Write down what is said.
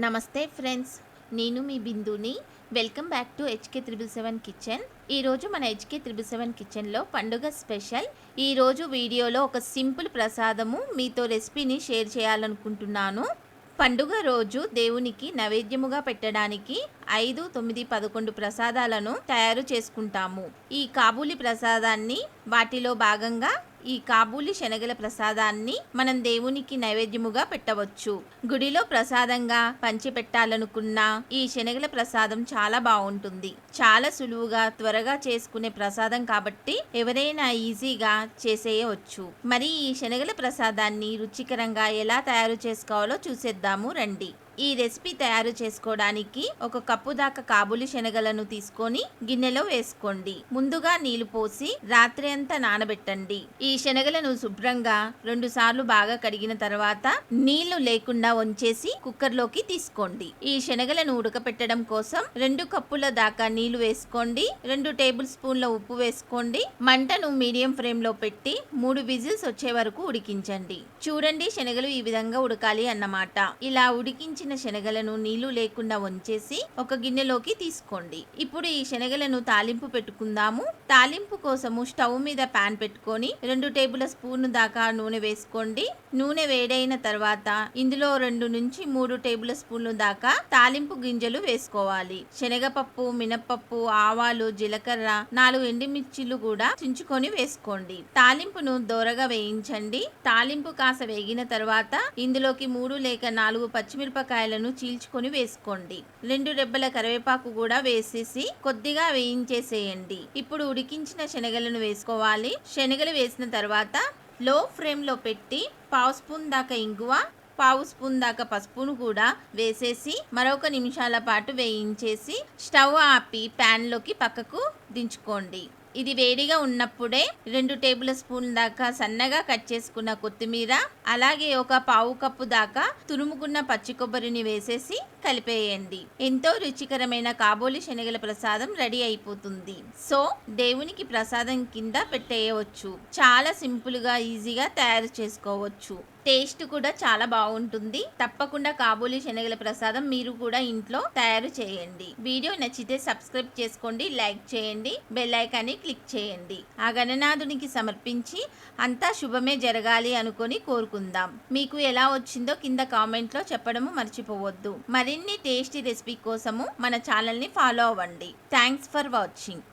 నమస్తే ఫ్రెండ్స్, నేను మీ బిందుని. Welcome back to HK777 kitchen. ఈరోజు మన HK777 కిచెన్లో పండుగ స్పెషల్. ఈరోజు వీడియోలో ఒక సింపుల్ ప్రసాదము మీతో రెసిపీని షేర్ చేయాలనుకుంటున్నాను. పండుగ రోజు దేవునికి నైవేద్యముగా పెట్టడానికి 5, 9, 11 ప్రసాదాలను తయారు చేసుకుంటాము. ఈ కాబూలి ప్రసాదాన్ని వాటిలో భాగంగా ఈ కాబూలి శనగల ప్రసాదాన్ని మనం దేవునికి నైవేద్యముగా పెట్టవచ్చు. గుడిలో ప్రసాదంగా పంచిపెట్టాలనుకున్న ఈ శనగల ప్రసాదం చాలా బాగుంటుంది. చాలా సులువుగా త్వరగా చేసుకునే ప్రసాదం కాబట్టి ఎవరైనా ఈజీగా చేసేయవచ్చు. మరి ఈ శనగల ప్రసాదాన్ని రుచికరంగా ఎలా తయారు చేసుకోవాలో చూసేద్దాము రండి. ఈ రెసిపీ తయారు చేసుకోవడానికి 1 కప్పు దాకా కాబూలి శనగలను తీసుకొని గిన్నెలో వేసుకోండి. ముందుగా నీళ్లు పోసి రాత్రి అంతా నానబెట్టండి. ఈ శనగలను శుభ్రంగా 2 సార్లు బాగా కడిగిన తర్వాత నీళ్లు లేకుండా వంచేసి కుక్కర్లోకి తీసుకోండి. ఈ శనగలను ఉడకపెట్టడం కోసం 2 కప్పుల దాకా నీళ్లు వేసుకోండి. 2 టేబుల్ స్పూన్ల ఉప్పు వేసుకోండి. మంటను మీడియం ఫ్లేమ్ లో పెట్టి 3 విజిల్స్ వచ్చే వరకు ఉడికించండి. చూడండి, శనగలు ఈ విధంగా ఉడకాలి అన్నమాట. ఇలా ఉడికించిన శనగలను నీళ్లు లేకుండా వంచేసి ఒక గిన్నెలోకి తీసుకోండి. ఇప్పుడు ఈ శనగలను తాలింపు పెట్టుకుందాము. తాలింపు కోసము స్టవ్ మీద పాన్ పెట్టుకొని 2 టేబుల్ స్పూన్ దాకా నూనె వేసుకోండి. నూనె వేడైన తర్వాత ఇందులో 2 నుంచి 3 టేబుల్ స్పూన్లు దాకా తాలింపు గింజలు వేసుకోవాలి. శనగపప్పు, మినప్పప్పు, ఆవాలు, జీలకర్ర, 4 ఎండుమిర్చిలు కూడా చించుకొని వేసుకోండి. తాలింపును దోరగా వేయించండి. తాలింపు కాస్త వేగిన తర్వాత ఇందులోకి 3 లేక 4 పచ్చిమిరపకాయలను చీల్చుకొని వేసుకోండి. 2 రెబ్బల కరివేపాకు కూడా వేసేసి కొద్దిగా వేయించేసేయండి. ఇప్పుడు ఉడికించిన శనగలను వేసుకోవాలి. శనగలు వేసిన తర్వాత లో ఫ్లేమ్ లో పెట్టి 1/2 స్పూన్ దాకా ఇంగువ, 1/2 స్పూన్ దాకా పసుపును కూడా వేసేసి మరొక నిమిషాల పాటు వేయించేసి స్టవ్ ఆపి ప్యాన్ లోకి పక్కకు దించుకోండి. ఇది వేడిగా ఉన్నప్పుడే 2 టేబుల్ స్పూన్ దాకా సన్నగా కట్ చేసుకున్న కొత్తిమీర, అలాగే 1/4 కప్పు దాకా తురుముకున్న పచ్చి కొబ్బరిని వేసేసి కలిపేయండి. ఎంతో రుచికరమైన కాబూలి శనగల ప్రసాదం రెడీ అయిపోతుంది. సో దేవునికి ప్రసాదం కింద పెట్టేయవచ్చు. చాలా సింపుల్ గా ఈజీగా తయారు చేసుకోవచ్చు. టేస్ట్ కూడా చాలా బాగుంటుంది. తప్పకుండా కాబూలి శనగల ప్రసాదం మీరు కూడా ఇంట్లో తయారు చేయండి. వీడియో నచ్చితే సబ్స్క్రైబ్ చేసుకోండి, లైక్ చేయండి, బెల్ ఐకాన్ని క్లిక్ చేయండి. ఆ గణనాథునికి సమర్పించి అంతా శుభమే జరగాలి అనుకొని కోరుకుందాం. మీకు ఎలా వచ్చిందో కింద కామెంట్ లో చెప్పడము మర్చిపోవద్దు. మరిన్ని టేస్టీ రెసిపీ కోసము మన ఛానల్ ని ఫాలో అవ్వండి. Thanks for watching.